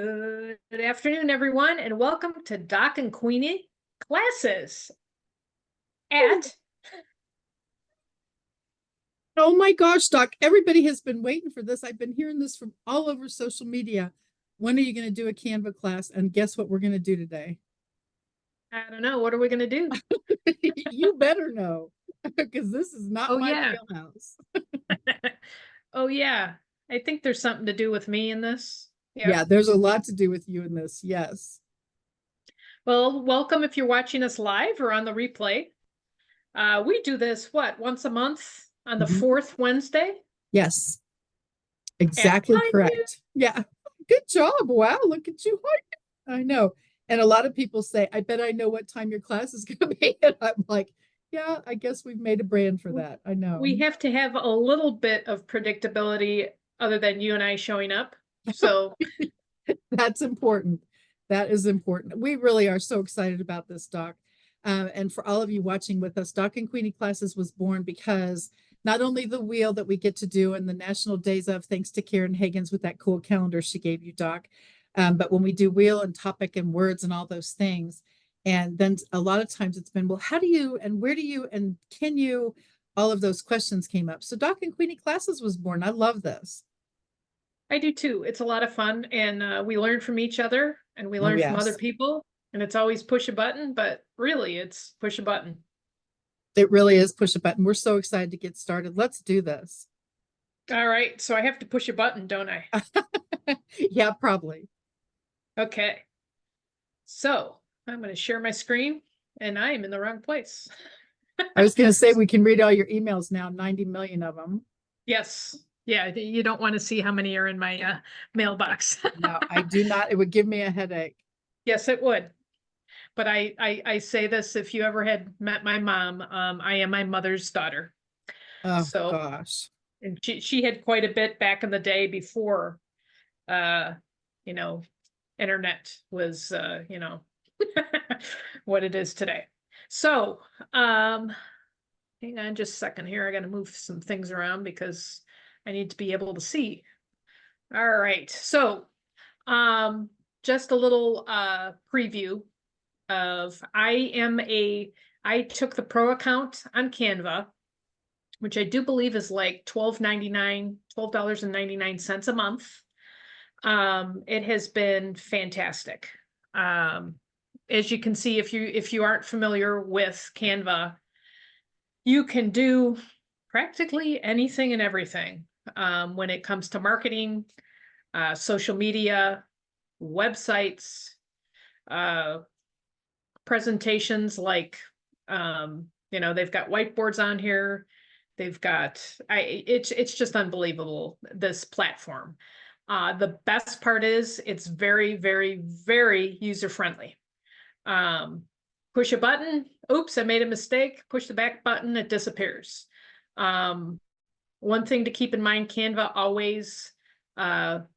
Good afternoon, everyone, and welcome to Doc and Queenie classes at Oh my gosh, Doc, everybody has been waiting for this. I've been hearing this from all over social media. When are you going to do a Canva class? And guess what we're going to do today? I don't know, what are we going to do? You better know because this is not Oh, my yeah. wheelhouse. Oh, yeah. I think there's something to do with me in this. Yeah, Yep. there's a lot to do with you in this. Yes. Well, welcome if you're watching us live or on the replay. We do this, once a month on the Mhm. fourth Wednesday Yes, at exactly 5 p.m. correct. Yeah. Good job. Wow, look at you. I know. And a lot of people say, I bet I know what time your class is going to be. And I'm like, yeah, I guess we've made a brand for that. I know. We have to have a little bit of predictability other than you and I showing up. So That's important. That is important. We really are so excited about this, Doc. And for all of you watching with us, Doc and Queenie Classes was born because not only the wheel that we get to do and the National Days of, thanks to Karen Higgins with that cool calendar she gave you, Doc, but when we do wheel and topic and words and all those things, and then a lot of times it's been, well, how do you and where do you and can you? All of those questions came up. So Doc and Queenie Classes was born. I love this. I do too. It's a lot of fun, and we learn from each other, and we Oh, learn from other yes. people, and it's always push a button, but really, it's push a button. It really is push a button. We're so excited to get started. Let's do this. All right, so I have to push a button, don't I? Yeah, probably. Okay. So I'm going to share my screen, and I am in the wrong place. I was going to say we can read all your emails now, 90 million of them. Yes. Yeah, you don't want to see how many are in my mailbox. No, I do not. It would give me a headache. Yes, it would. But I say this, if you ever had met my mom, I am my mother's daughter. Oh, So, gosh. and she had quite a bit back in the day before, uh, you know, internet was, what it is today. So, hang on just a second here. I got to move some things around because I need to be able to see. All right. So, um, just a little preview of I took the pro account on Canva, which I do believe is like $12.99 a month. It has been fantastic. Um, as you can see, if you aren't familiar with Canva, you can do practically anything and everything when it comes to marketing, social media, websites, uh, presentations like they've got whiteboards on here. They've got it's just unbelievable, this platform. The best part is it's very, very, very user friendly. Um, push a button, oops, I made a mistake, push the back button, it disappears. Um, one thing to keep in mind, Canva always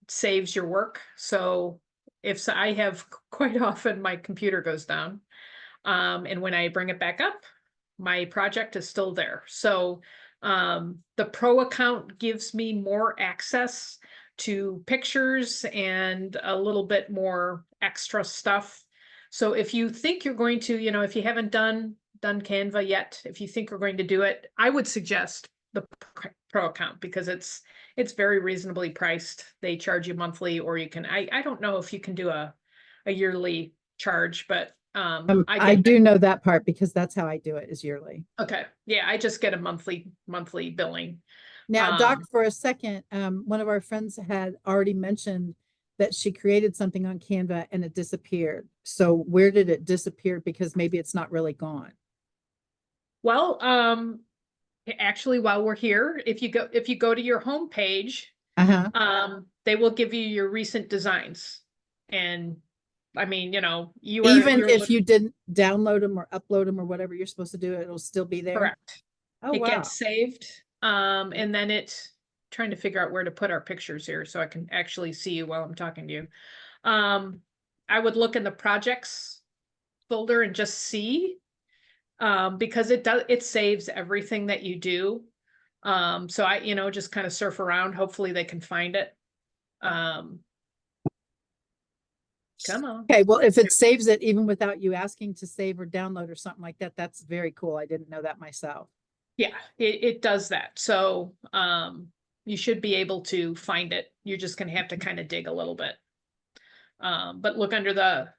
saves your work. So if I have quite often my computer goes down, and when I bring it back up, my project is still there. So the pro account gives me more access to pictures and a little bit more extra stuff. So if you think you're going to, if you haven't done Canva yet, if you think you're going to do it, I would suggest the pro account because it's very reasonably priced. They charge you monthly, or you can, I don't know if you can do a yearly charge, but I I get, do know that part because that's how I do it is yearly. okay, yeah, I just get a monthly billing. Now, Doc, Um, for a second, one of our friends had already mentioned that she created something on Canva and it disappeared. So where did it disappear? Because maybe it's not really gone. well, actually, while we're here, if you go to your home page, Uh-huh. they will give you your recent designs. And I mean, Even you're if you didn't download them or upload them or whatever you're supposed to do, it'll still be there. correct. Oh, It wow. gets saved. And then trying to figure out where to put our pictures here so I can actually see you while I'm talking to you. Um, I would look in the projects folder and just see, because it saves everything that you do. So I, just kind of surf around. Hopefully they can find it. Um, Come on. Okay, well, if it saves it even without you asking to save or download or something like that, that's very cool. I didn't know that myself. Yeah, it does that. So, you should be able to find it. You're just gonna have to kind of dig a little bit. But look under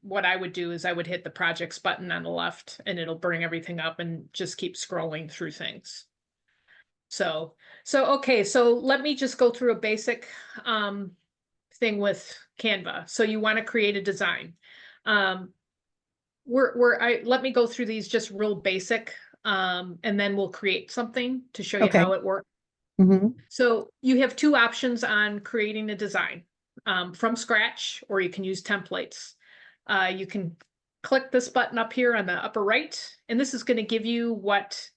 what I would do is I would hit the projects button on the left and it'll bring everything up and just keep scrolling through things. Okay, so let me just go through a basic, thing with Canva. So you want to create a design. Um, let me go through these just real basic, and then we'll create something to show you Okay. how it works. Mm-hmm. So you have two options on creating a design, from scratch, or you can use templates. You can click this button up here on the upper right, and this is going to give you what,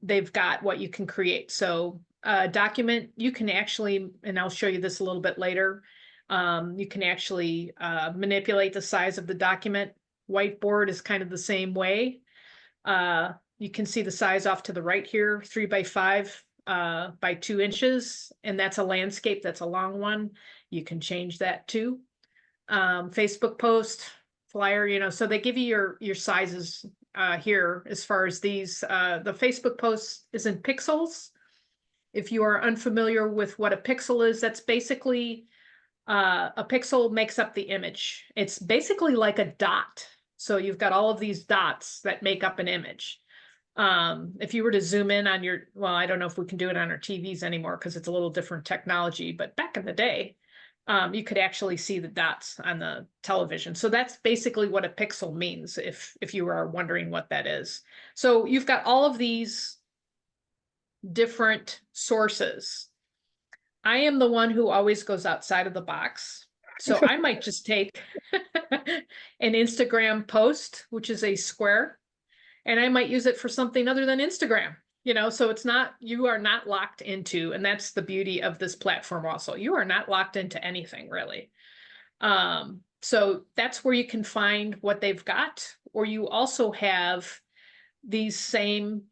they've got, what you can create. So document, you can actually, and I'll show you this a little bit later, you can actually manipulate the size of the document. Whiteboard is kind of the same way. You can see the size off to the right here, 3x5 by 2 inches, and that's a landscape, that's a long one. You can change that too. Facebook post, flyer, so they give you your sizes here as far as these. The Facebook post is in pixels. If you are unfamiliar with what a pixel is, that's basically a pixel makes up the image. It's basically like a dot. So you've got all of these dots that make up an image. If you were to zoom in on well, I don't know if we can do it on our TVs anymore because it's a little different technology, but back in the day, you could actually see the dots on the television. So that's basically what a pixel means, if you are wondering what that is. So you've got all of these different sources. I am the one who always goes outside of the box. So I might just take an Instagram post, which is a square, and I might use it for something other than Instagram. So you are not locked into, and that's the beauty of this platform also. You are not locked into anything really. So that's where you can find what they've got, or you also have these same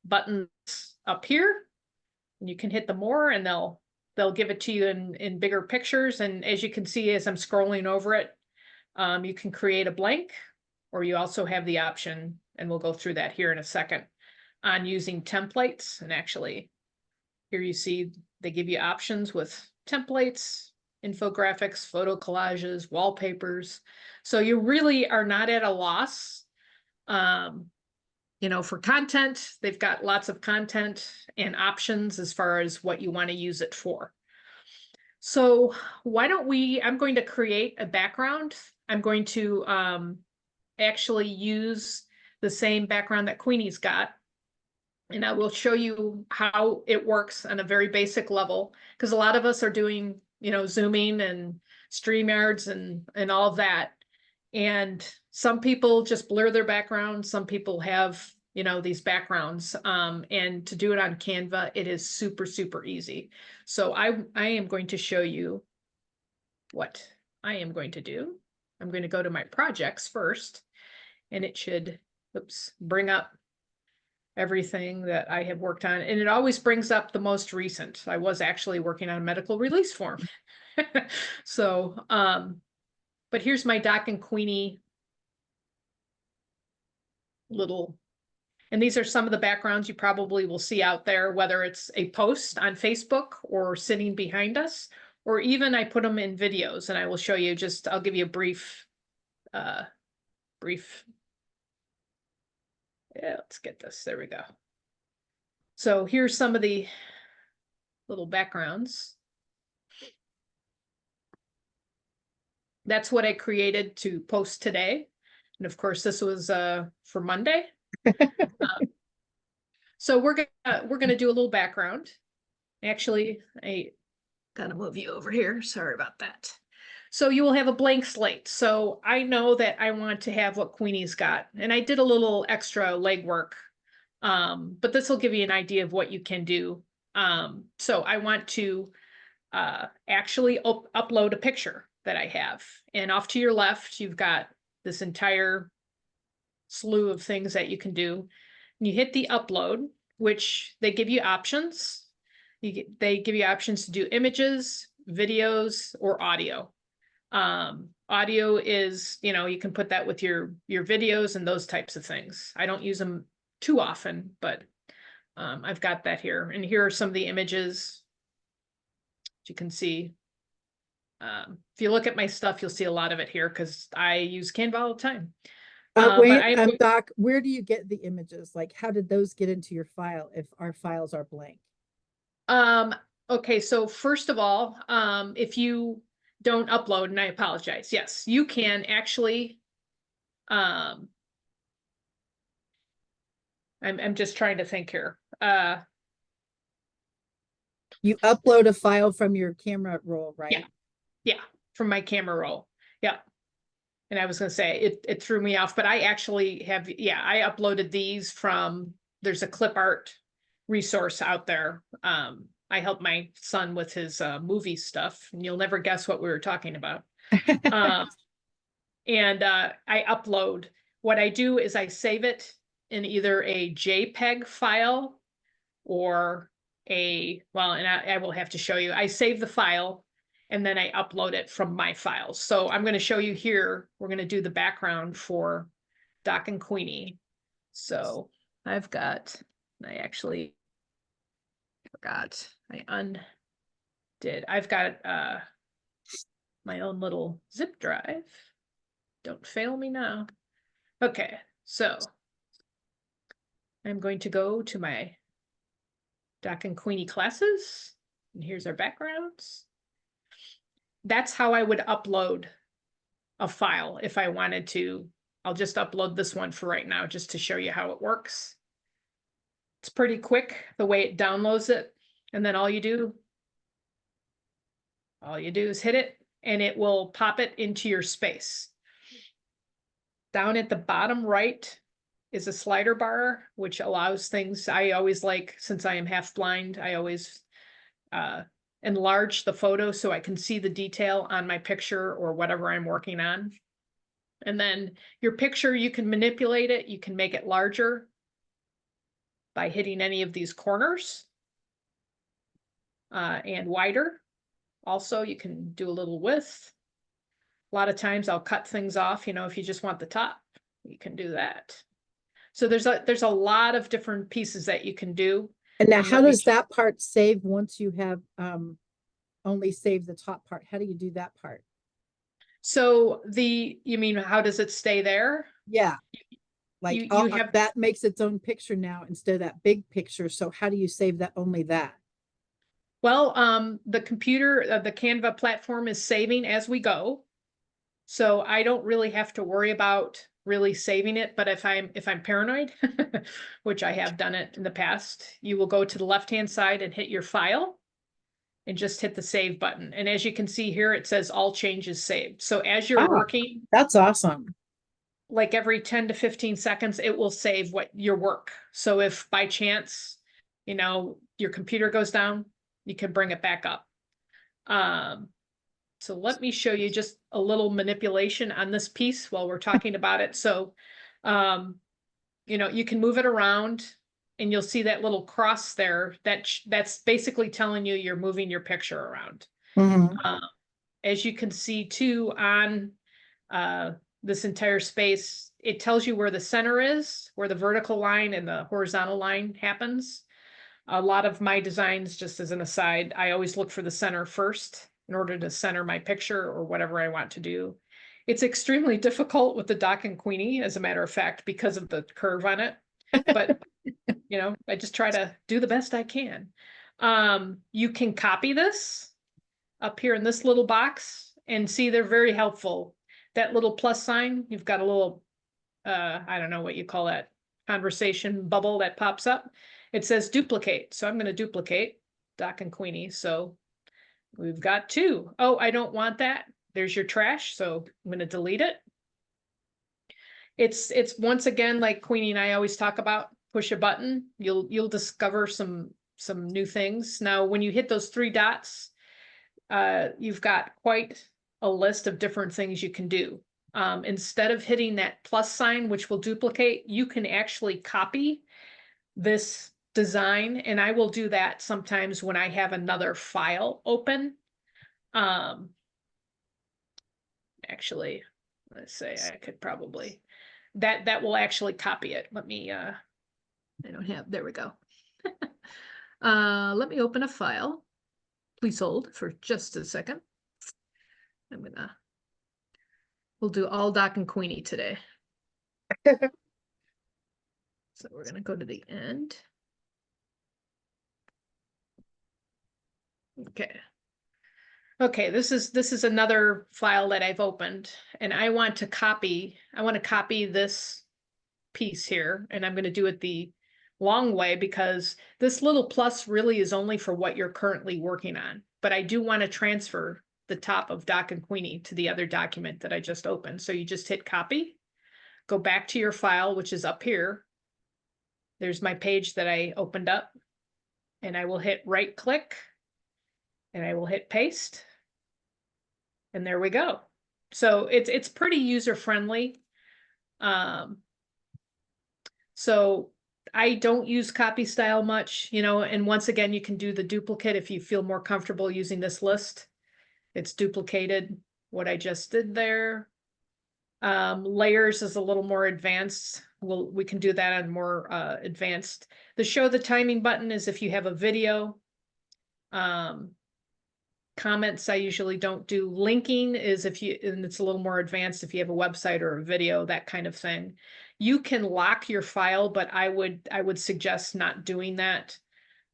buttons up here, and you can hit the more, and they'll give it to you in bigger pictures. And as you can see, as I'm scrolling over it, you can create a blank, or you also have the option, and we'll go through that here in a second, on using templates. And actually, here you see they give you options with templates, infographics, photo collages, wallpapers. So you really are not at a loss. For content, they've got lots of content and options as far as what you want to use it for. So I'm going to create a background. I'm going to actually use the same background that Queenie's got. And I will show you how it works on a very basic level, because a lot of us are doing, Zooming and StreamYards and all of that. And some people just blur their background. Some people have, these backgrounds. And to do it on Canva, it is super, super easy. So I am going to show you what I am going to do. I'm going to go to my projects first, and it should, bring up everything that I have worked on. And it always brings up the most recent. I was actually working on a medical release form. So, but here's my Doc and Queenie and these are some of the backgrounds you probably will see out there, whether it's a post on Facebook or sitting behind us, or even I put them in videos, and I will show you I'll give you a brief, yeah, let's get this. There we go. So here's some of the little backgrounds. That's what I created to post today. And of course, this was for Monday. So we're gonna do a little background. Actually, I gotta move you over here. Sorry about that. So you will have a blank slate. So I know that I want to have what Queenie's got, and I did a little extra legwork, but this will give you an idea of what you can do. So I want to actually upload a picture that I have, and off to your left, you've got this entire slew of things that you can do. And you hit the upload, which they give you options. They give you options to do images, videos, or audio. Audio is, you know, you can put that with your videos and those types of things. I don't use them too often, but I've got that here. And here are some of the images you can see. If you look at my stuff, you'll see a lot of it here because I use Canva all the time. But Wait, I Doc, where do you get the images? Like, how did those get into your file if our files are blank? Okay, so first of all, if you don't upload, and I apologize, yes, you can actually, I'm just trying to think here. You upload a file from your camera roll, right? Yeah, from my camera roll. Yeah. And I was gonna say it threw me off, but I actually have, yeah, I uploaded these from, there's a clip art resource out there. I helped my son with his movie stuff, and you'll never guess what we were talking about. And I upload. What I do is I save it in either a JPEG file or well, and I will have to show you. I save the file and then I upload it from my files. So I'm going to show you here. We're going to do the background for Doc and Queenie. So I've got, I actually forgot, I undid. I've got my own little zip drive. Don't fail me now. Okay, so I'm going to go to my Doc and Queenie classes, and here's our backgrounds. That's how I would upload a file if I wanted to. I'll just upload this one for right now just to show you how it works. It's pretty quick the way it downloads it, and then all you do is hit it and it will pop it into your space. Down at the bottom right is a slider bar, which allows things. I always like, since I am half blind, I always enlarge the photo so I can see the detail on my picture or whatever I'm working on. And then your picture, you can manipulate it. You can make it larger by hitting any of these corners and wider. Also, you can do a little width. A lot of times I'll cut things off, you know, if you just want the top, you can do that. So there's a lot of different pieces that you can do. And now, how does that part save once you have only saved the top part? How do you do that part? So you mean, how does it stay there? Yeah. Like you have that makes its own picture now instead of that big picture. So how do you save that only that? Well, the computer, the Canva platform is saving as we go. So I don't really have to worry about really saving it. But if I'm paranoid, which I have done it in the past, you will go to the left-hand side and hit your file and just hit the save button. And as you can see here, it says all changes saved. So as you're working, that's awesome. Like every 10 to 15 seconds, it will save your work. So if by chance, you know, your computer goes down, you can bring it back up. So let me show you just a little manipulation on this piece while we're talking about it. So, you know, you can move it around and you'll see that little cross there. That's basically telling you you're moving your picture around. As you can see too on this entire space, it tells you where the center is, where the vertical line and the horizontal line happens. A lot of my designs, just as an aside, I always look for the center first in order to center my picture or whatever I want to do. It's extremely difficult with the Doc and Queenie, as a matter of fact, because of the curve on it. But, you know, I just try to do the best I can. You can copy this up here in this little box and see they're very helpful. That little plus sign, you've got a little, I don't know what you call that, conversation bubble that pops up. It says duplicate. So I'm going to duplicate Doc and Queenie. So we've got two. Oh, I don't want that. There's your trash. So I'm going to delete it. It's once again, like Queenie and I always talk about, push a button. You'll discover some new things. Now, when you hit those three dots, you've got quite a list of different things you can do. Instead of hitting that plus sign, which will duplicate, you can actually copy this design. And I will do that sometimes when I have another file open. Actually, let's say I could probably, that will actually copy it. Let me, I don't have, there we go. Let me open a file. Please hold for just a second. We'll do all Doc and Queenie today. So we're gonna go to the end. Okay. Okay, this is another file that I've opened, and I want to copy this piece here, and I'm going to do it the long way because this little plus really is only for what you're currently working on. But I do want to transfer the top of Doc and Queenie to the other document that I just opened. So you just hit copy, go back to your file, which is up here. There's my page that I opened up, and I will hit right click, and I will hit paste. And there we go. So it's pretty user friendly. So I don't use copy style much, you know, and once again, you can do the duplicate if you feel more comfortable using this list. It's duplicated what I just did there. Layers is a little more advanced. We can do that on more advanced. The show the timing button is if you have a video. Comments I usually don't do. Linking is if you, and it's a little more advanced if you have a website or a video, that kind of thing. You can lock your file, but I would suggest not doing that.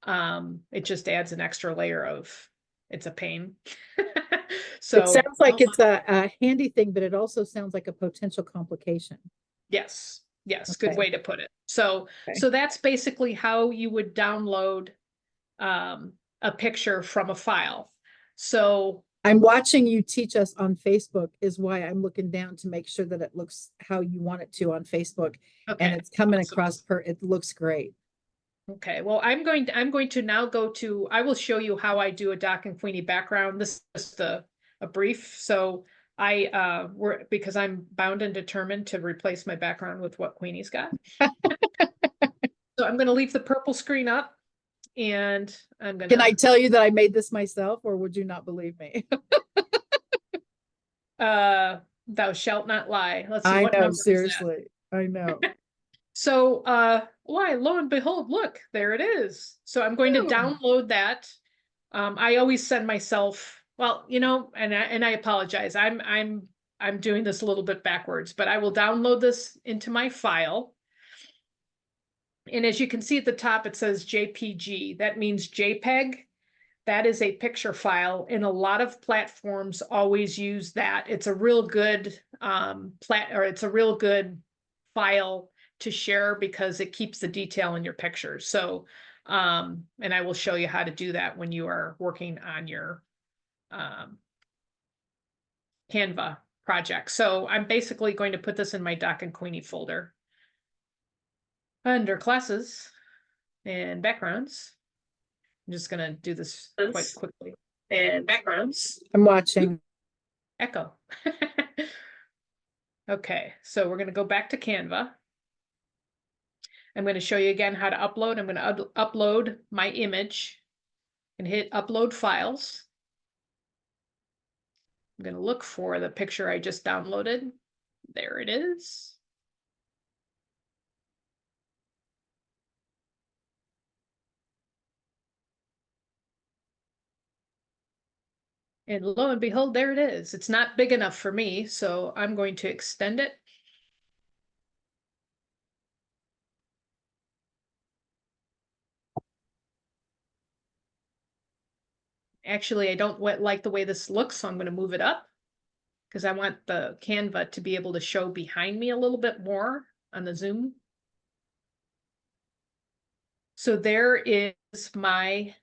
It just adds an extra layer of, it's a pain. So it sounds like it's a handy thing, but it also sounds like a potential complication. yes, Okay. good way to put it. So Okay. so that's basically how you would download a picture from a file. So I'm watching you teach us on Facebook is why I'm looking down to make sure that it looks how you want it to on Facebook. okay, And it's coming awesome. across it looks great. Okay, well, I'm going to now go to, I will show you how I do a Doc and Queenie background. This is just a brief. So because I'm bound and determined to replace my background with what Queenie's got. So I'm going to leave the purple screen up, and I'm going to. Can I tell you that I made this myself, or would you not believe me? Thou shalt not lie. Let's see, I what know, number is that? seriously. I know. So, why, lo and behold, look, there it is. So I'm going to Ooh. download that. I always send myself, well, you know, and I apologize. I'm doing this a little bit backwards, but I will download this into my file. And as you can see at the top, it says JPG. That means JPEG. That is a picture file, and a lot of platforms always use that. It's a real good it's a real good file to share because it keeps the detail in your pictures. So, and I will show you how to do that when you are working on your Canva project. So I'm basically going to put this in my Doc and Queenie folder under classes and backgrounds. I'm just going to do this quite quickly. And backgrounds. I'm watching. Echo. Okay, so we're going to go back to Canva. I'm going to show you again how to upload. I'm going to upload my image and hit upload files. I'm going to look for the picture I just downloaded. There it is. And lo and behold, there it is. It's not big enough for me, so I'm going to extend it. Actually, I don't like the way this looks, so I'm going to move it up because I want the Canva to be able to show behind me a little bit more on the Zoom. So there is my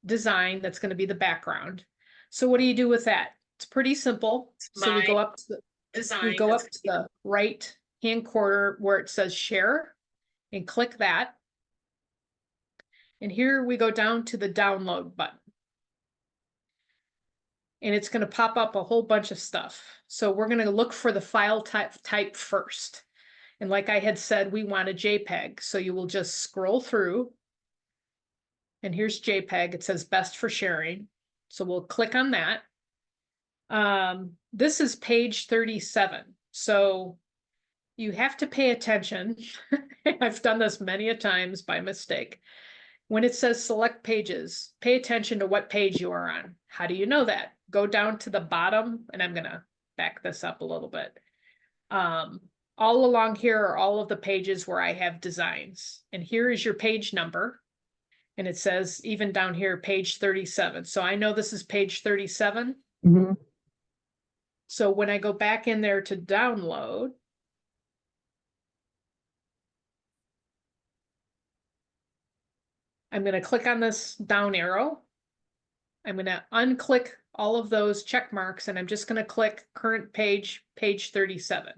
design that's going to be the background. So what do you do with that? It's pretty simple. So we go up to the right hand corner where it says share and click that. And here we go down to the download button. And it's going to pop up a whole bunch of stuff. So we're going to look for the file type first. And like I had said, we want a JPEG. So you will just scroll through. And here's JPEG. It says best for sharing. So we'll click on that. this is page 37. So you have to pay attention. I've done this many a times by mistake. When it says select pages, pay attention to what page you are on. How do you know that? Go down to the bottom, and I'm gonna back this up a little bit. All along here are all of the pages where I have designs. And here is your page number. And it says even down here, page 37. So I know this is page 37. Mhm. So when I go back in there to download, I'm going to click on this down arrow. I'm going to unclick all of those check marks, and I'm just going to click current page, page 37.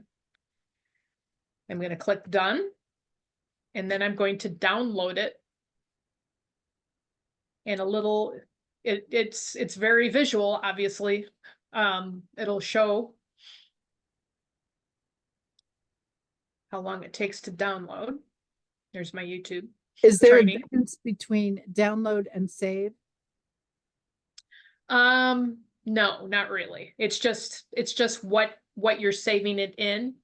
I'm going to click done, and then I'm going to download it. And a little, it's very visual, obviously. It'll show how long it takes to download. There's my YouTube. Is there a training. difference between download and save? No, not really. It's just what you're saving it in.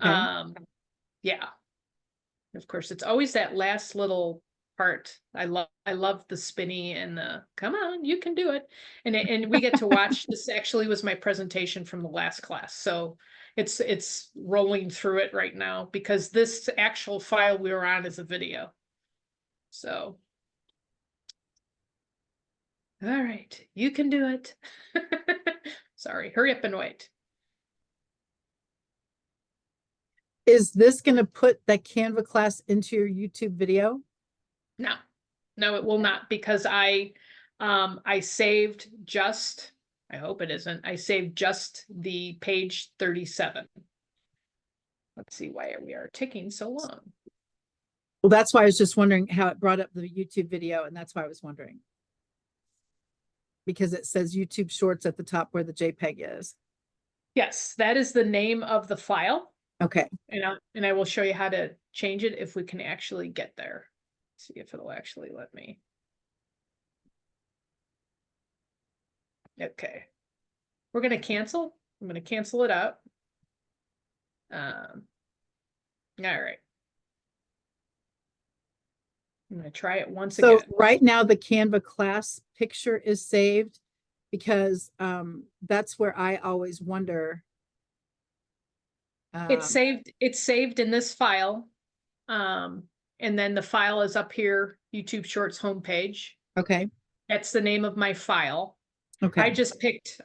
Okay. Yeah. Of course, it's always that last little part. I love the spinny and the come on, you can do it. And we get to watch this actually was my presentation from the last class. So it's rolling through it right now because this actual file we were on is a video. So all right, you can do it. Sorry, hurry up and wait. Is this going to put the Canva class into your YouTube video? No, no, it will not because I saved just, I hope it isn't, I saved just the page 37. Let's see why we are taking so long. Well, that's why I was just wondering how it brought up the YouTube video, and that's why I was wondering. Because it says YouTube Shorts at the top where the JPEG is. Yes, that is the name of the file. Okay. And I will show you how to change it if we can actually get there. See if it'll actually let me. Okay. We're going to cancel. I'm going to cancel it out. All right. I'm going to try it once again. So right now the Canva class picture is saved because that's where I always wonder. It's saved in this file. And then the file is up here, YouTube Shorts homepage. Okay. That's the name of my file. Okay. I just picked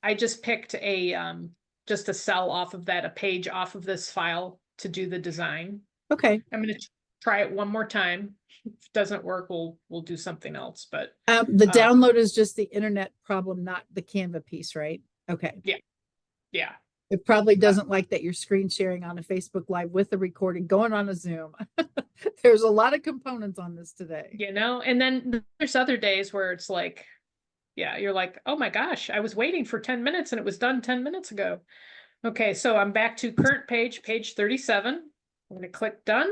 a just a cell off of that, a page off of this file to do the design. Okay. I'm going to try it one more time. If it doesn't work, we'll do something else. But the download is just the internet problem, not the Canva piece, right? Okay. Yeah. It probably doesn't like that you're screen sharing on a Facebook Live with the recording going on a Zoom. There's a lot of components on this today. You know, and then there's other days where it's like, yeah, you're like, oh my gosh, I was waiting for 10 minutes and it was done 10 minutes ago. Okay, so I'm back to current page, page 37. I'm going to click done.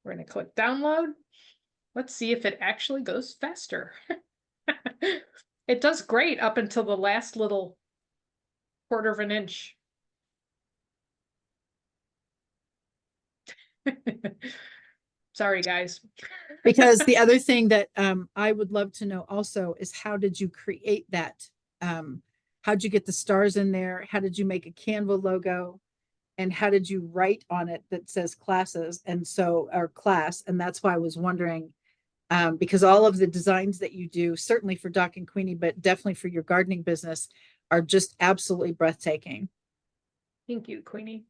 We're going to click download. Let's see if it actually goes faster. It does great up until the last little quarter of an inch. Sorry, guys. Because the other thing that I would love to know also is how did you create that? How'd you get the stars in there? How did you make a Canva logo? And how did you write on it that says classes and so our class? And that's why I was wondering, because all of the designs that you do, certainly for Doc and Queenie, but definitely for your gardening business, are just absolutely breathtaking. Thank you, Queenie.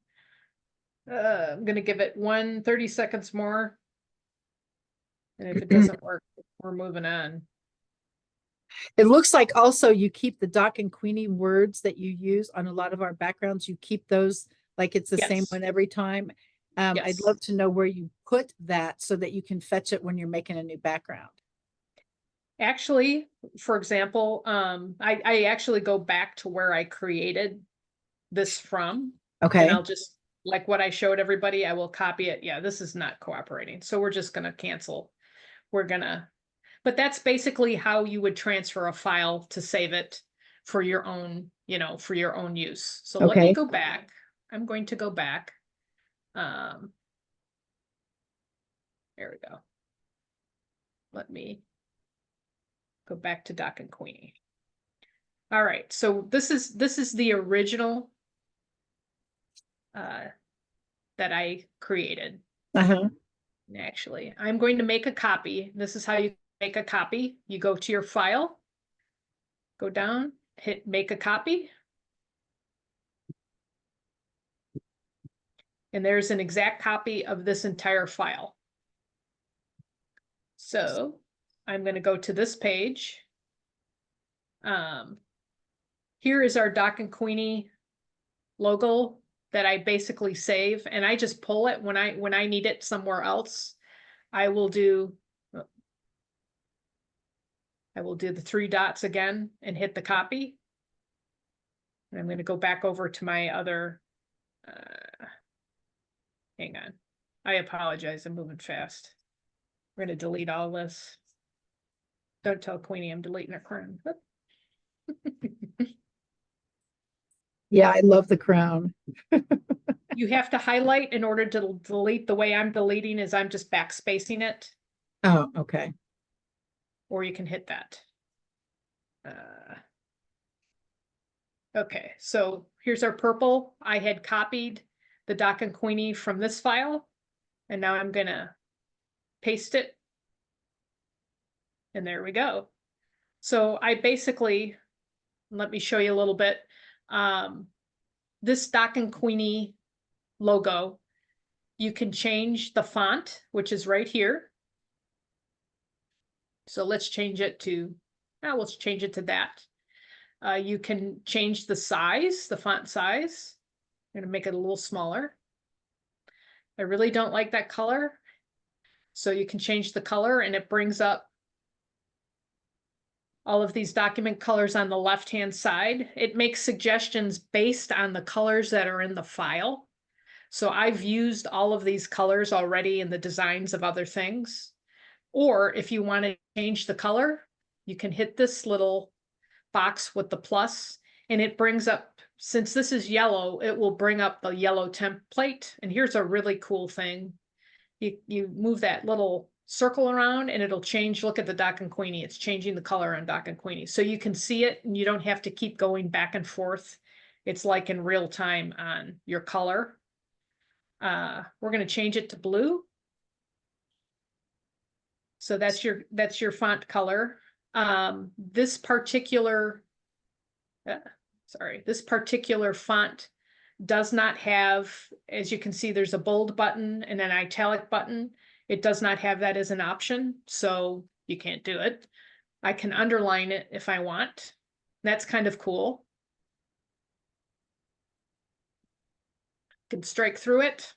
I'm going to give it 30 seconds more. And if it doesn't work, we're moving on. It looks like also you keep the Doc and Queenie words that you use on a lot of our backgrounds. You keep those like it's the same one every time. I'd love to know where you put that so that you can fetch it when you're making a new background. Actually, for example, I actually go back to where I created this from. Okay. And I'll just, like what I showed everybody, I will copy it. Yeah, this is not cooperating. So we're just going to cancel. But that's basically how you would transfer a file to save it for your own you know, for your own use. So let me Okay. go back. I'm going to go back. There we go. Let me go back to Doc and Queenie. All right, so this is the original that I created. Uh-huh. Actually, I'm going to make a copy. This is how you make a copy. You go to your file, go down, hit make a copy. And there's an exact copy of this entire file. So I'm going to go to this page. Here is our Doc and Queenie logo that I basically save, and I just pull it when I need it somewhere else. I will do the three dots again and hit the copy. And I'm going to go back over to my other, hang on. I apologize, I'm moving fast. We're going to delete all this. Don't tell Queenie I'm deleting her crown. Yeah, I love the crown. You have to highlight in order to delete. The way I'm deleting is I'm just backspacing it, Oh, okay. or you can hit that. Okay, so here's our purple. I had copied the Doc and Queenie from this file, and now I'm gonna paste it. And there we go. So I basically, let me show you a little bit. This Doc and Queenie logo, you can change the font, which is right here. So let's change it to, let's change it to that. You can change the size, the font size. I'm gonna make it a little smaller. I really don't like that color. So you can change the color and it brings up all of these document colors on the left-hand side. It makes suggestions based on the colors that are in the file. So I've used all of these colors already in the designs of other things. Or if you want to change the color, you can hit this little box with the plus, and it brings up, since this is yellow, it will bring up the yellow template. And here's a really cool thing. You move that little circle around and it'll change. Look at the Doc and Queenie. It's changing the color on Doc and Queenie. So you can see it and you don't have to keep going back and forth. It's like in real time on your color. We're going to change it to blue. So that's your font color. This particular font does not have, as you can see, there's a bold button and an italic button. It does not have that as an option, so you can't do it. I can underline it if I want. That's kind of cool. Can strike through it.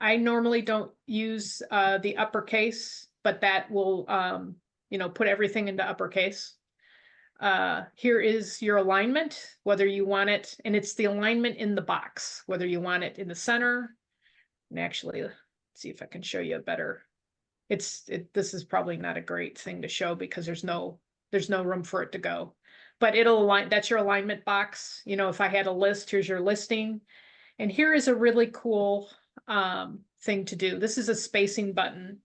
I normally don't use the uppercase, but that will, put everything into uppercase. Here is your alignment, whether you want it, and it's the alignment in the box, whether you want it in the center. And actually, let's see if I can show you a better. This is probably not a great thing to show because there's no room for it to go. But it'll align, that's your alignment box. You know, if I had a list, here's your listing. And here is a really cool thing to do. This is a spacing button.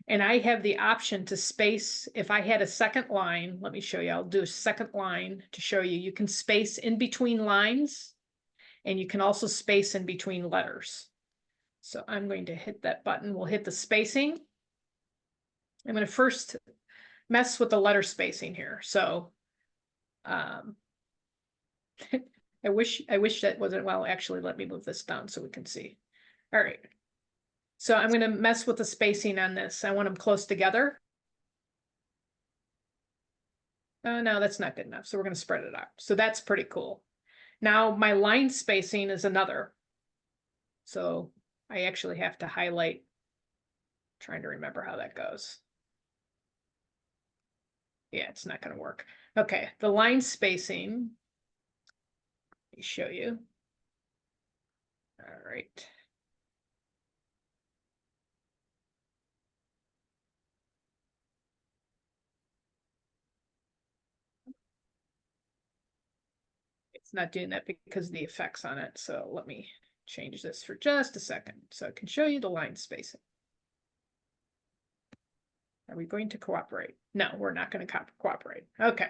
And I have the option to space, if I had a second line, let me show you, I'll do a second line to show you. You can space in between lines and you can also space in between letters. So I'm going to hit that button. We'll hit the spacing. I'm going to first mess with the letter spacing here. So I wish that wasn't, well, actually, let me move this down so we can see. All right. So I'm going to mess with the spacing on this. I want them close together. Oh, no, that's not good enough. So we're going to spread it out. So that's pretty cool. Now my line spacing is another. So I actually have to highlight, trying to remember how that goes. Yeah, it's not going to work. Okay, the line spacing. Let me show you. All right. not doing that because of the effects on it. So let me change this for just a second so I can show you the line spacing. Are we going to cooperate? No, we're not going to cooperate. Okay.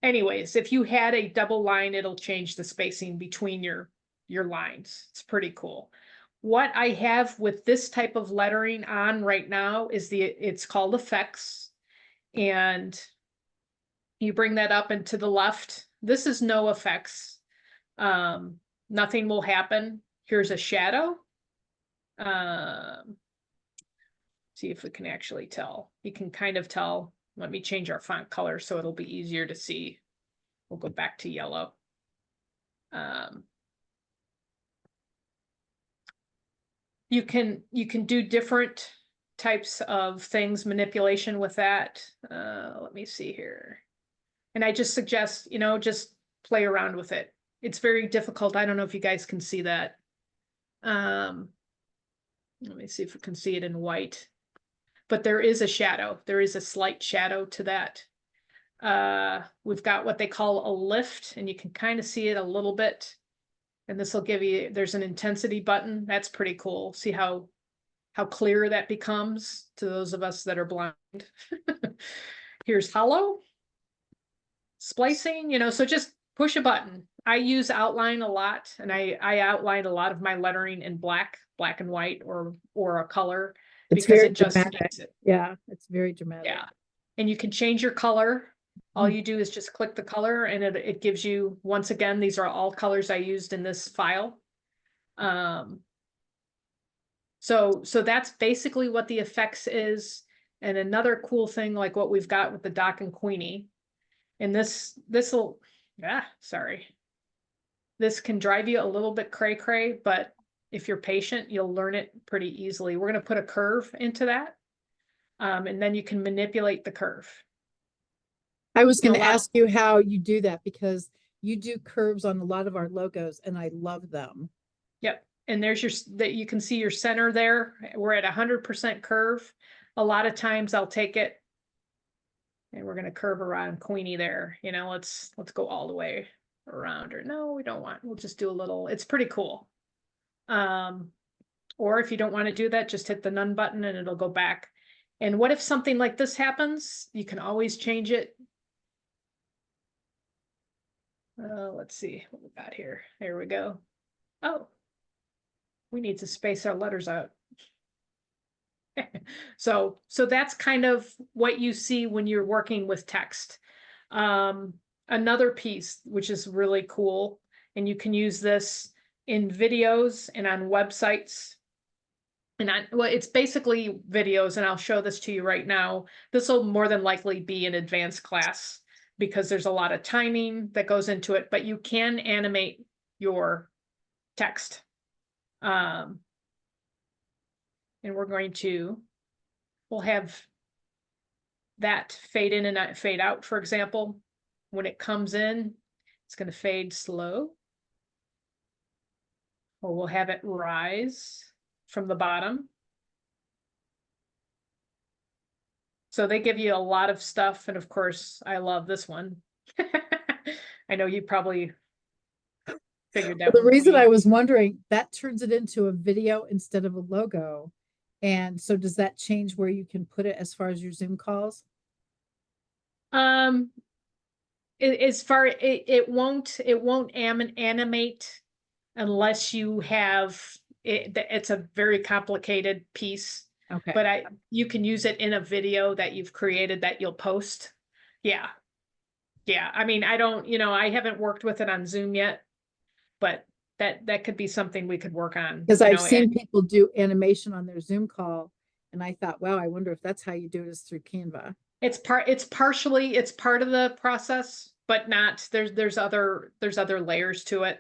Anyways, if you had a double line, it'll change the spacing between your lines. It's pretty cool. What I have with this type of lettering on right now is it's called effects. And you bring that up and to the left. This is no effects. Nothing will happen. Here's a shadow. See if we can actually tell. You can kind of tell. Let me change our font color so it'll be easier to see. We'll go back to yellow. You can do different types of things, manipulation with that. Let me see here. And I just suggest, just play around with it. It's very difficult. I don't know if you guys can see that. Let me see if we can see it in white. But there is a shadow. There is a slight shadow to that. We've got what they call a lift, and you can kind of see it a little bit. And this will give you, there's an intensity button. That's pretty cool. See how clear that becomes to those of us that are blind. Here's hollow. Splicing, so just push a button. I use outline a lot, and I outline a lot of my lettering in black and white, or a color, It's because very it just dramatic. makes it. Yeah, it's very dramatic. Yeah. And you can change your color. All you do is just click the color, and it gives you, once again, these are all colors I used in this file. So that's basically what the effects is. And another cool thing, like what we've got with the Doc and Queenie, and this can drive you a little bit cray, but if you're patient, you'll learn it pretty easily. We're going to put a curve into that. And then you can manipulate the curve. I was going to ask you how you do that, because you do curves on a lot of our logos and I love them. Yep. And there's you can see your center there. We're at 100% curve. A lot of times I'll take it and we're going to curve around Queenie there. Let's go all the way around her. No, we don't want, we'll just do a little, it's pretty cool. Or if you don't want to do that, just hit the none button and it'll go back. And what if something like this happens? You can always change it. Let's see what we got here. There we go. Oh, we need to space our letters out. So that's kind of what you see when you're working with text. Another piece, which is really cool, and you can use this in videos and on websites. And well, it's basically videos, and I'll show this to you right now. This will more than likely be an advanced class because there's a lot of timing that goes into it, but you can animate your text. And we'll have that fade in and fade out, for example. When it comes in, it's going to fade slow. Or we'll have it rise from the bottom. So they give you a lot of stuff. And of course, I love this one. I know you probably figured that. The reason I was wondering, that turns it into a video instead of a logo. And so does that change where you can put it as far as your Zoom calls? It won't animate unless you have it. It's a very complicated piece. Okay. But you can use it in a video that you've created that you'll post. Yeah. Yeah. I mean, I haven't worked with it on Zoom yet, but that could be something we could work on. Because I've seen people do animation on their Zoom call, and I thought, wow, I wonder if that's how you do it, is through Canva. It's part of the process, but not, there's other layers to it.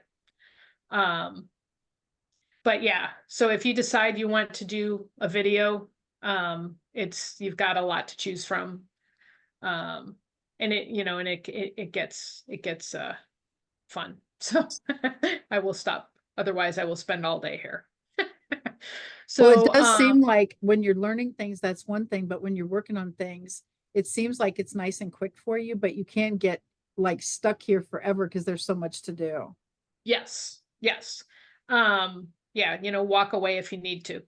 But yeah, so if you decide you want to do a video, you've got a lot to choose from. And it gets fun. So I will stop. Otherwise I will spend all day here. So well, it does seem like when you're learning things, that's one thing, but when you're working on things, it seems like it's nice and quick for you, but you can get like stuck here forever because there's so much to do. Yes, yes. Yeah, walk away if you need to.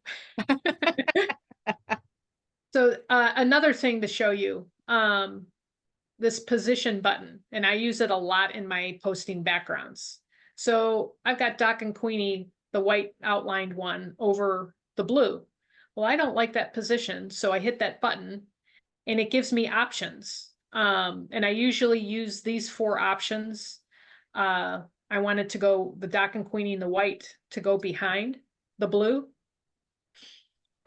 So another thing to show you, this position button, and I use it a lot in my posting backgrounds. So I've got Doc and Queenie, the white outlined one, over the blue. Well, I don't like that position, so I hit that button and it gives me options. And I usually use these 4 options. I wanted to go the Doc and Queenie in the white to go behind the blue.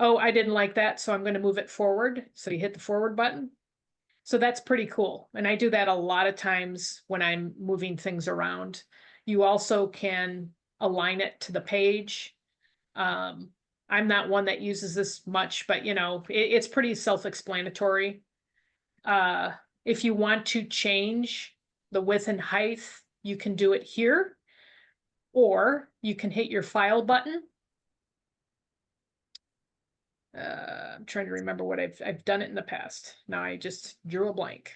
Oh, I didn't like that, so I'm going to move it forward. So you hit the forward button. So that's pretty cool. And I do that a lot of times when I'm moving things around. You also can align it to the page. I'm not one that uses this much, but it's pretty self-explanatory. Uh, if you want to change the width and height, you can do it here, or you can hit your file button. I'm trying to remember what I've done it in the past. Now I just drew a blank.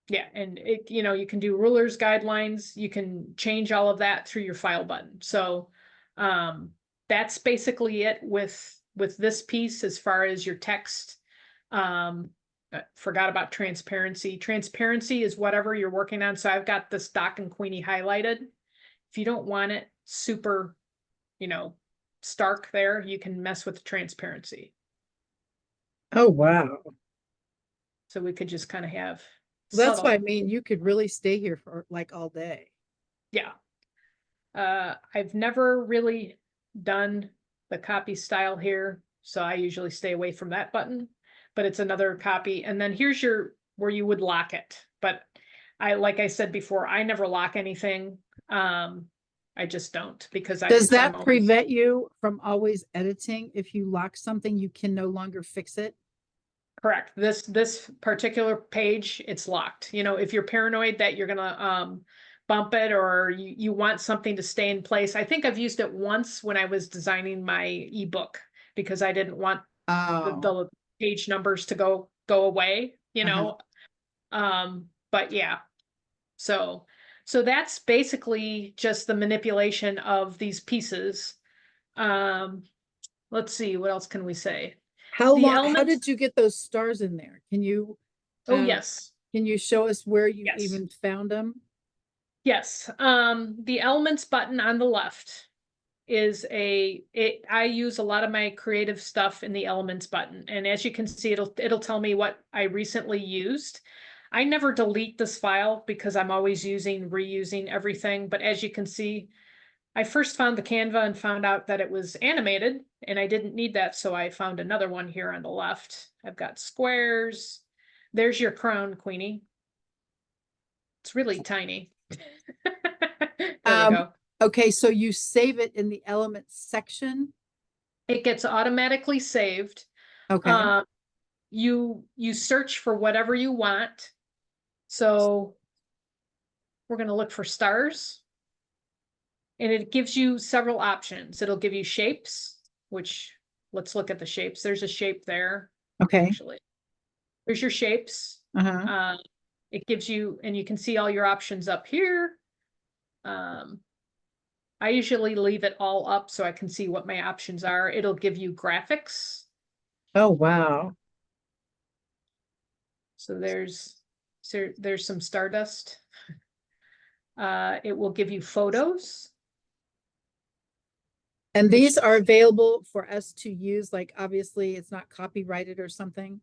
Yeah, and you can do rulers, guidelines, you can change all of that through your file button. So that's basically it with this piece as far as your text. I forgot about transparency. Transparency is whatever you're working on. So I've got this Doc and Queenie highlighted. If you don't want it super, stark there, you can mess with the transparency. Oh, wow. So we could just kind of have That's what I subtle. mean. You could really stay here for like all day. Yeah. I've never really done the copy style here, so I usually stay away from that button, but it's another copy. And then here's where you would lock it. But like I said before, I never lock anything. I just don't because Does I'm that always prevent you from always editing? If you lock something, you can no longer fix it? correct. This particular page, it's locked. If you're paranoid that you're gonna bump it or you want something to stay in place. I think I've used it once when I was designing my ebook because I didn't want Oh, the page numbers to go away, uh-huh. But yeah. So that's basically just the manipulation of these pieces. Um, let's see, what else can we say? The How elements. did you get those stars in there? Oh, Uh, yes. can you show us where you Yes. even found them? Yes. The elements button on the left is I use a lot of my creative stuff in the elements button. And as you can see, it'll tell me what I recently used. I never delete this file because I'm always reusing everything. But as you can see, I first found the Canva and found out that it was animated and I didn't need that. So I found another one here on the left. I've got squares. There's your crown, Queenie. It's really tiny. There we Um, go. okay, so you save it in the elements section. It gets automatically saved. Okay, Uh, you search for whatever you want. So we're going to look for stars. And it gives you several options. It'll give you shapes, which let's look at the shapes. There's a shape there. okay, Actually, there's your shapes. uh-huh. It gives you, and you can see all your options up here. I usually leave it all up so I can see what my options are. It'll give you graphics. Oh, wow. So there's some stardust. It will give you photos. And Which, these are available for us to use, like obviously it's not copyrighted or something.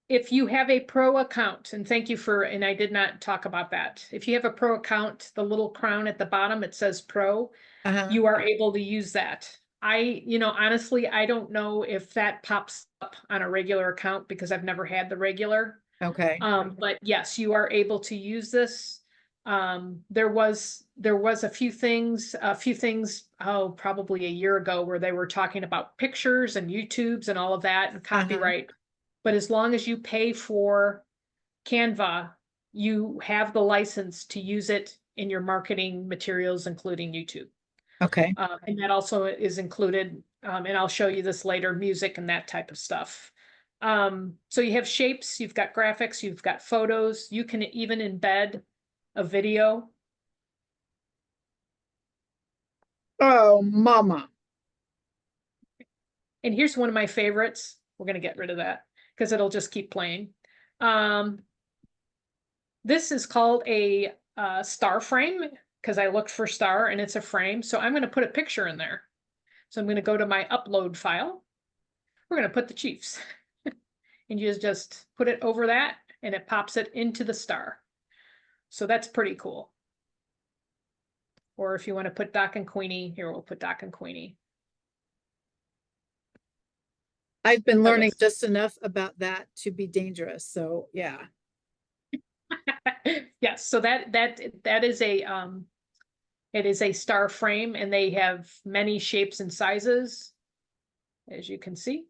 if you have a pro account, and thank you and I did not talk about that. If you have a pro account, the little crown at the bottom, it says pro, Uh-huh. you are able to use that. Honestly, I don't know if that pops up on a regular account because I've never had the regular. Okay. But yes, you are able to use this. There was a few things, oh, probably a year ago where they were talking about pictures and YouTubes and all of that and copyright. But as long as you pay for Canva, you have the license to use it in your marketing materials, including YouTube. Okay. And that also is included, and I'll show you this later, music and that type of stuff. So you have shapes, you've got graphics, you've got photos, you can even embed a video. Oh, mama. And here's one of my favorites. We're gonna get rid of that because it'll just keep playing. Um, this is called a star frame because I looked for star and it's a frame. So I'm gonna put a picture in there. So I'm gonna go to my upload file. We're gonna put the Chiefs. And you just put it over that and it pops it into the star. So that's pretty cool. Or if you want to put Doc and Queenie, here we'll put Doc and Queenie. I've been learning Okay. just enough about that to be dangerous. So yeah. Yes, so that is a it is a star frame and they have many shapes and sizes, as you can see.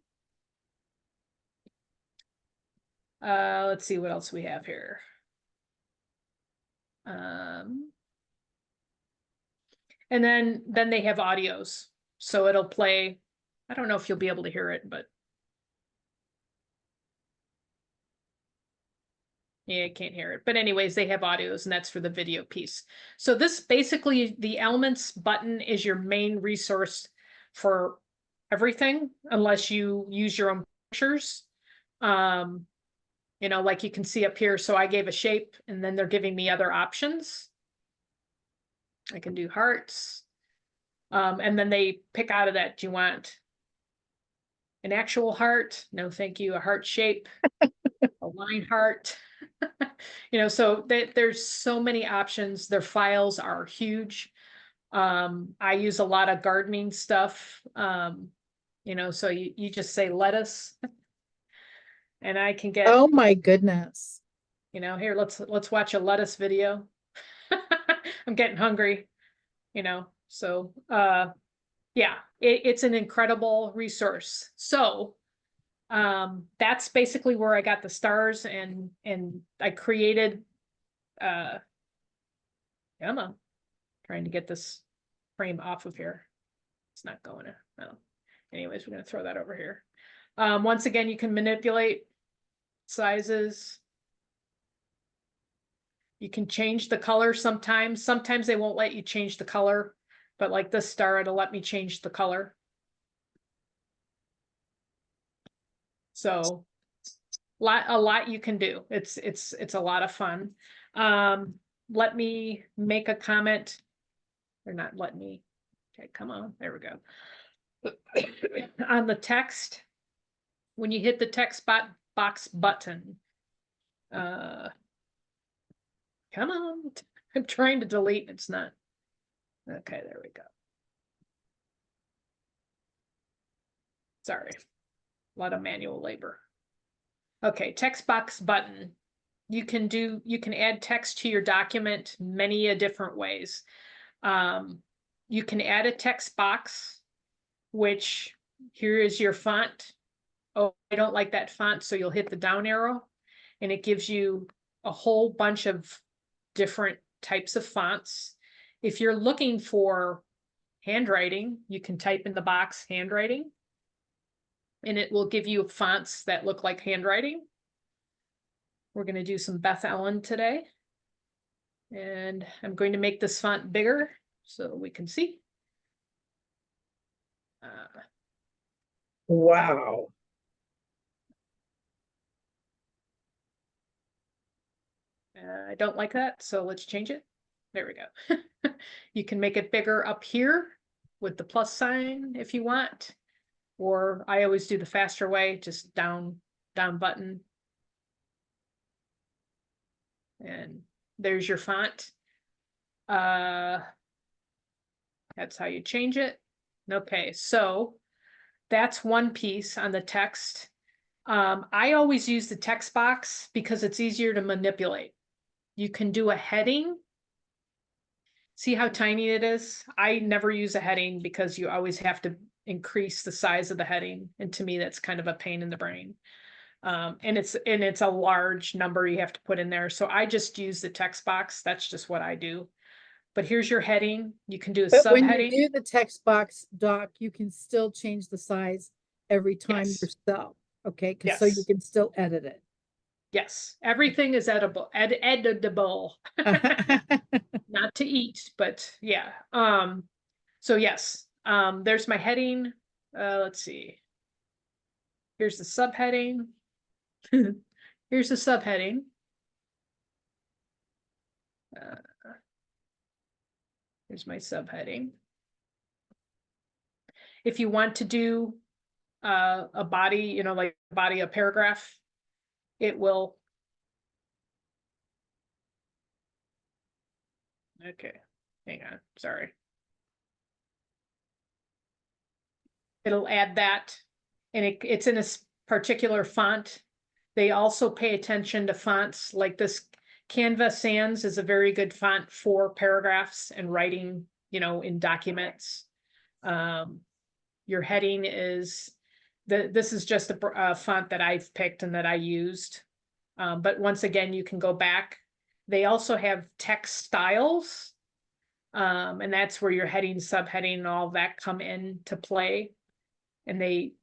Let's see what else we have here. And then they have audios. So it'll play. I don't know if you'll be able to hear it, but yeah, I can't hear it. But anyways, they have audios and that's for the video piece. So this basically, the elements button is your main resource for everything, unless you use your own pictures. You know, like you can see up here. So I gave a shape and then they're giving me other options. I can do hearts. And then they pick out of that, do you want an actual heart? No, thank you. A heart shape, a line heart. You know, so there's so many options. Their files are huge. I use a lot of gardening stuff. You know, so you just say lettuce and I can get, Oh my goodness. you know, here, let's watch a lettuce video. I'm getting hungry, you know, so yeah, it's an incredible resource. So that's basically where I got the stars and I created come on, trying to get this frame off of here. It's not going to, no. Anyways, we're going to throw that over here. Once again, you can manipulate sizes. You can change the color sometimes. Sometimes they won't let you change the color, but like this star, it'll let me change the color. So a lot you can do. It's a lot of fun. Let me make a comment. Or not let me. Okay, come on. There we go. On the text, when you hit the text box button, come on. I'm trying to delete. It's not. Okay, there we go. Sorry. A lot of manual labor. Okay, text box button. You can add text to your document many different ways. You can add a text box, which here is your font. Oh, I don't like that font, so you'll hit the down arrow and it gives you a whole bunch of different types of fonts. If you're looking for handwriting, you can type in the box handwriting and it will give you fonts that look like handwriting. We're going to do some Beth Ellen today. And I'm going to make this font bigger so we can see. Wow. I don't like that, so let's change it. There we go. You can make it bigger up here with the plus sign if you want, or I always do the faster way, just down button. And there's your font. That's how you change it. Okay, so that's one piece on the text. I always use the text box because it's easier to manipulate. You can do a heading. See how tiny it is? I never use a heading because you always have to increase the size of the heading. And to me, that's kind of a pain in the brain. And it's a large number you have to put in there. So I just use the text box. That's just what I do. But here's your heading. You can do a But when subheading. you do the text box, Doc, you can still change the size every time Yes. yourself. Okay, because so you Yes. can still edit it. Yes, everything is edible, editable. Not to eat, but yeah. So yes, there's my heading. Let's see. Here's the subheading. Here's the subheading. Uh, here's my subheading. If you want to do a body, you know, like body, a paragraph, it will. Okay, hang on, sorry. It'll add that, and it's in a particular font. They also pay attention to fonts like this. Canva Sans is a very good font for paragraphs and writing, you know, in documents. Your heading is this is just a font that I've picked and that I used. But once again, you can go back. They also have text styles, and that's where your heading, subheading, and all that come into play. And they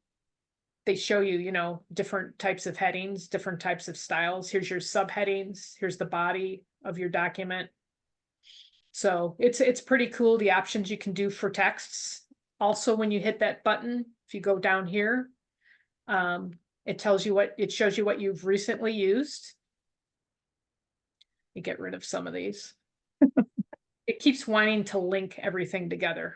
show you, you know, different types of headings, different types of styles. Here's your subheadings. Here's the body of your document. So it's pretty cool, the options you can do for texts. Also, when you hit that button, if you go down here, it tells you it shows you what you've recently used. You get rid of some of these. It keeps wanting to link everything together.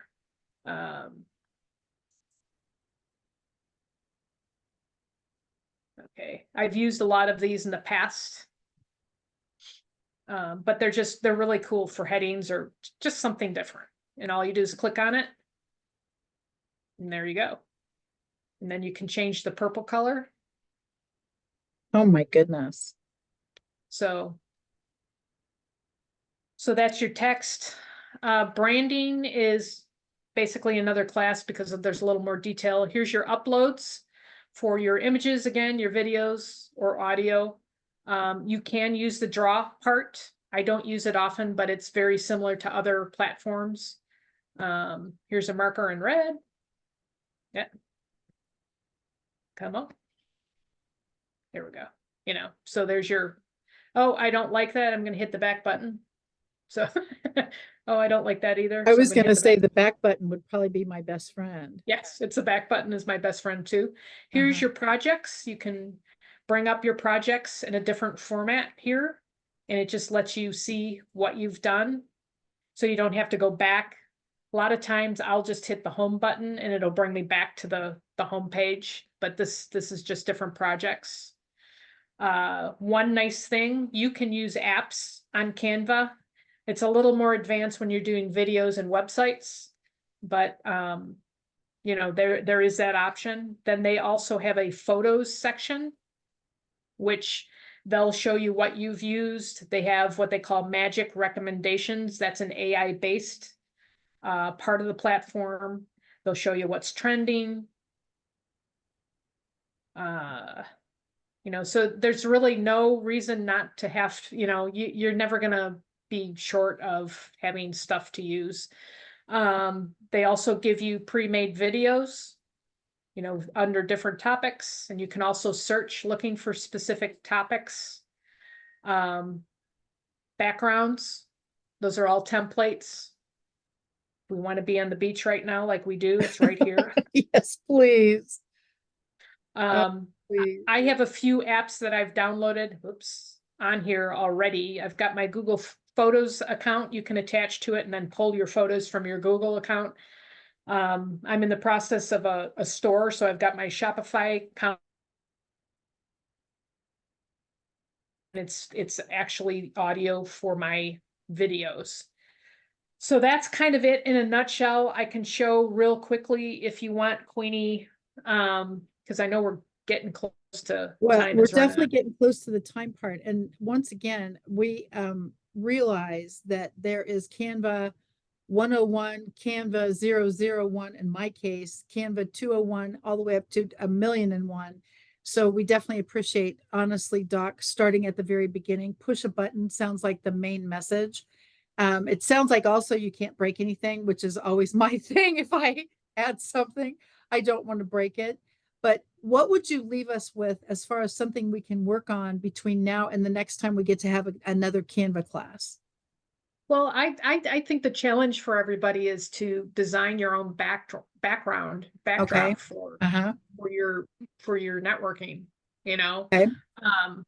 Okay, I've used a lot of these in the past. But they're really cool for headings or just something different. And all you do is click on it. And there you go. And then you can change the purple color. Oh my goodness. So that's your text. Branding is basically another class because there's a little more detail. Here's your uploads for your images, again, your videos or audio. You can use the draw part. I don't use it often, but it's very similar to other platforms. Here's a marker in red. Yeah. Come up. There we go. You know, so there's your, oh, I don't like that. I'm going to hit the back button. So, oh, I don't like that either. I So I'm was gonna going hit to the say back. the back button would probably be my best friend. Yes, it's the back button is my best friend too. Here's your projects. You can bring up your projects in a different format here, and it just lets you see what you've done. So you don't have to go back. A lot of times I'll just hit the home button and it'll bring me back to the home page, but this is just different projects. One nice thing, you can use apps on Canva. It's a little more advanced when you're doing videos and websites, but you know, there is that option. Then they also have a photos section, which they'll show you what you've used. They have what they call magic recommendations. That's an AI based part of the platform. They'll show you what's trending. You know, so there's really no reason not to have, you know, you're never gonna be short of having stuff to use. They also give you pre-made videos, you know, under different topics, and you can also search looking for specific topics. Backgrounds, those are all templates. We want to be on the beach right now, like we do, it's right here. Yes, please. Please. I have a few apps that I've downloaded, oops, on here already. I've got my Google Photos account you can attach to it and then pull your photos from your Google account. I'm in the process of a store, so I've got my Shopify account. It's actually audio for my videos. So that's kind of it in a nutshell. I can show real quickly if you want, Queenie, because I know we're getting close to time. We're definitely getting close to the time part. And once again, we realize that there is Canva 101, Canva 001, in my case, Canva 201, all the way up to 1,000,001. So we definitely appreciate, honestly, Doc, starting at the very beginning. Push a button sounds like the main message. It sounds like also you can't break anything, which is always my thing. If I add something, I don't want to break it. But what would you leave us with as far as something we can work on between now and the next time we get to have another Canva class? Well, I think the challenge for everybody is to design your own Okay. backdrop Uh-huh. for your for your networking, you know. Okay. Um,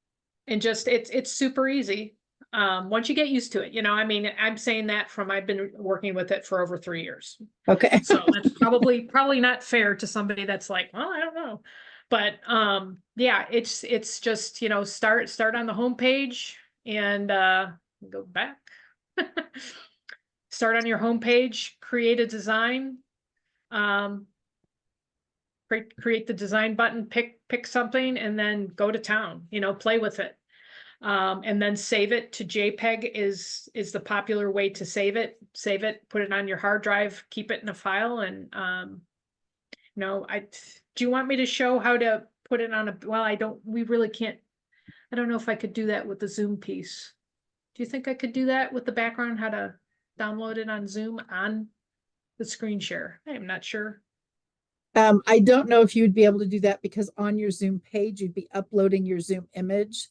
and just it's super easy. Once you get used to it, you know, I mean, I'm saying that from I've been working with it for over 3 years. Okay. So that's probably not fair to somebody that's like, well, I don't know. But yeah, it's just, you know, start on the home page and go back. Start on your home page, create a design, um, create the design button, pick something, and then go to town, you know, play with it. And then save it to JPEG is the popular way to save it. Save it, put it on your hard drive, keep it in a file, and no, do you want me to show how to put it on a, well, I don't, we really can't, I don't know if I could do that with the Zoom piece. Do you think I could do that with the background, how to download it on Zoom on the screen share? I am not sure. I don't know if you would be able to do that because on your Zoom page, you'd be uploading your Zoom image.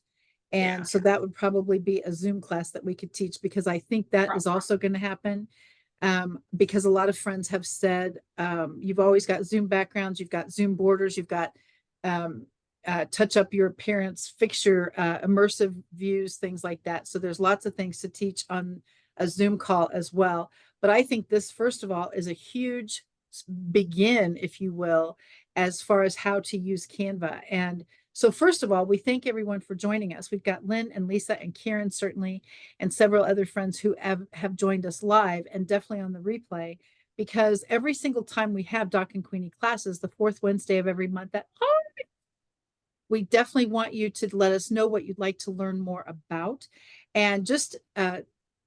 Yeah, And so that would probably be a Zoom class that we could teach because I think that is probably. also going to happen. Because a lot of friends have said, you've always got Zoom backgrounds, you've got Zoom borders, you've got touch up your appearance, fix your immersive views, things like that. So there's lots of things to teach on a Zoom call as well. But I think this, first of all, is a huge begin, if you will, as far as how to use Canva. And so, first of all, we thank everyone for joining us. We've got Lynn and Lisa and Karen, certainly, and several other friends who have joined us live and definitely on the replay, because every single time we have Doc and Queenie classes, the fourth Wednesday of every month, we definitely want you to let us know what you'd like to learn more about. And just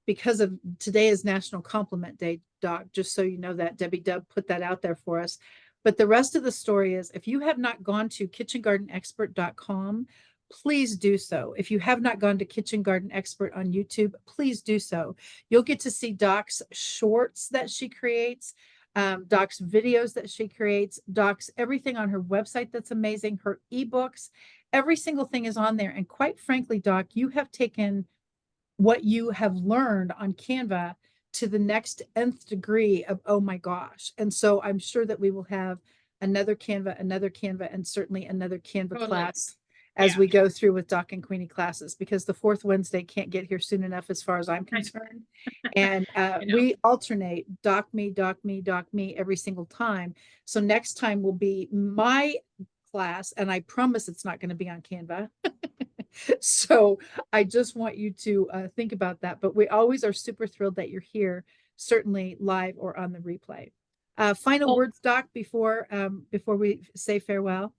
because of today is National Compliment Day, Doc, just so you know that Debbie Dub put that out there for us. But the rest of the story is if you have not gone to kitchengardenexpert.com, please do so. If you have not gone to Kitchen Garden Expert on YouTube, please do so. You'll get to see Doc's shorts that she creates, Doc's videos that she creates, Doc's everything on her website that's amazing, her ebooks, every single thing is on there. And quite frankly, Doc, you have taken what you have learned on Canva to the next nth degree of, oh my gosh. And so I'm sure that we will have another Canva, and certainly another Canva Totally. class as Yeah. we go through with Doc and Queenie classes, because the fourth Wednesday can't get here soon enough as far as I'm concerned. And we alternate Doc me, Doc me, Doc me every single time. So next time will be my class, and I promise it's not going to be on Canva. So I just want you to think about that. But we always are super thrilled that you're here, certainly live or on the replay. Final Well, words, Doc, before we say farewell.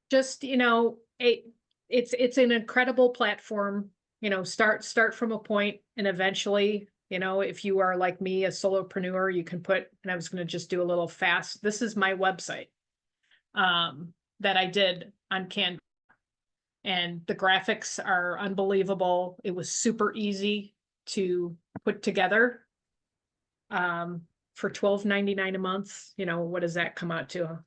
just, you know, it's an incredible platform. You know, start from a point and eventually, you know, if you are like me, a solopreneur, you can put, and I was going to just do a little fast. This is my website that I did on Canva. And the graphics are unbelievable. It was super easy to put together. For $12.99 a month, you know, what does that come out to?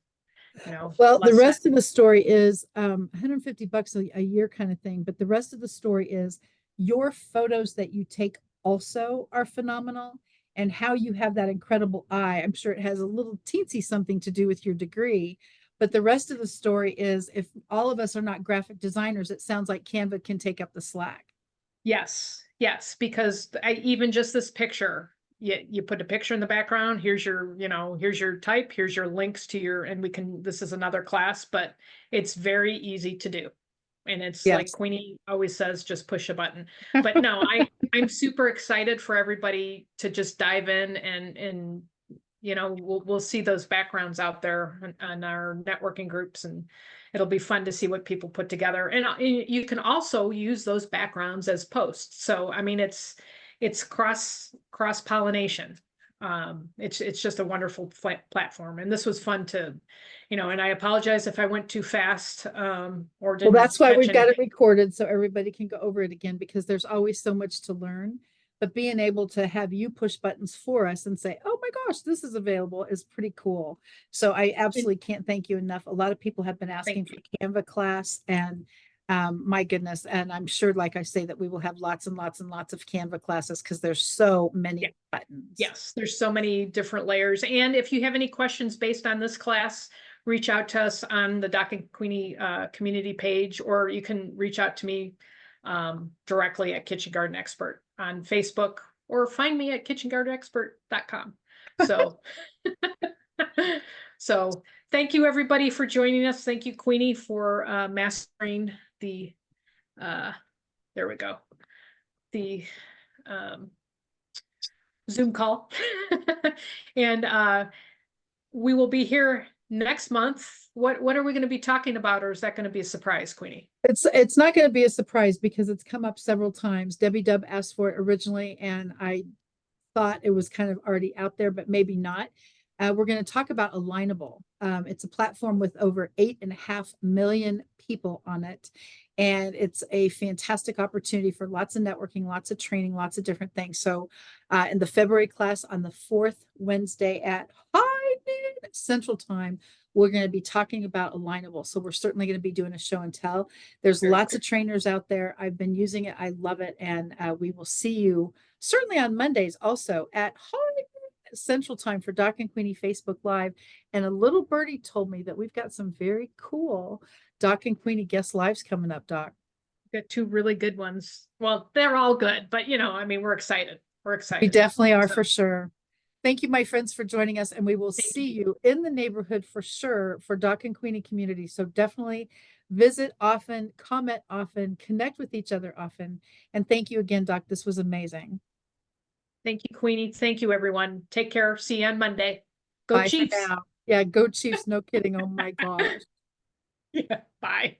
You know, Well, the less than, rest of the story is $150 a year kind of thing. But the rest of the story is your photos that you take also are phenomenal, and how you have that incredible eye. I'm sure it has a little teensy something to do with your degree. But the rest of the story is if all of us are not graphic designers, it sounds like Canva can take up the slack. yes, because I even just this picture, you put a picture in the background, here's your, you know, here's your type, here's your links to your, and we can, this is another class, but it's very easy to do. And it's like Yes. Queenie always says, just push a button. But no, I'm super excited for everybody to just dive in and you know, we'll see those backgrounds out there on our networking groups, and it'll be fun to see what people put together. And you can also use those backgrounds as posts. So I mean, it's cross pollination. It's just a wonderful platform, and this was fun to, you know. And I apologize if I went too fast or Well, didn't that's why catch we've got it anything. recorded so everybody can go over it again, because there's always so much to learn. but being able to have you push buttons for us and say, oh my gosh, this is available is pretty cool. So I absolutely can't thank you enough. A lot of people have been asking for Canva class, and my goodness. And I'm sure, like I say, that we will have lots and lots and lots of Canva classes because there's so many buttons. Yes, there's so many different layers. And if you have any questions based on this class, reach out to us on the Doc and Queenie community page, or you can reach out to me directly at Kitchen Garden Expert on Facebook, or find me at kitchengardenexpert.com. So, so thank you everybody for joining us. Thank you, Queenie, for mastering the, there we go, the Zoom call. And we will be here next month. What are we going to be talking about, or is that going to be a surprise, Queenie? It's not going to be a surprise because it's come up several times. Debbie Dub asked for it originally, and I thought it was kind of already out there, but maybe not. We're going to talk about Alignable. It's a platform with over 8.5 million people on it. And it's a fantastic opportunity for lots of networking, lots of training, lots of different things. So in the February class on the 4th Wednesday at high noon Central Time, we're going to be talking about Alignable. So we're certainly going to be doing a show and tell. There's lots of trainers out there. I've been using it. I love it. And we will see you certainly on Mondays also at high Central Time for Doc and Queenie Facebook Live. And a little birdie told me that we've got some very cool Doc and Queenie guest lives coming up, Doc. Got two really good ones. Well, they're all good, but I mean, we're excited. We're excited. We definitely are, for sure. Thank you, my friends, for joining us, and we will see you in the neighborhood for sure for Doc and Queenie community. So definitely visit often, comment often, connect with each other often. And thank you again, Doc. This was amazing. Thank you, Queenie. Thank you, everyone. Take care. See you on Monday. Go Bye Chiefs. for now. Yeah, go Chiefs. No kidding. Oh my gosh. Yeah, bye.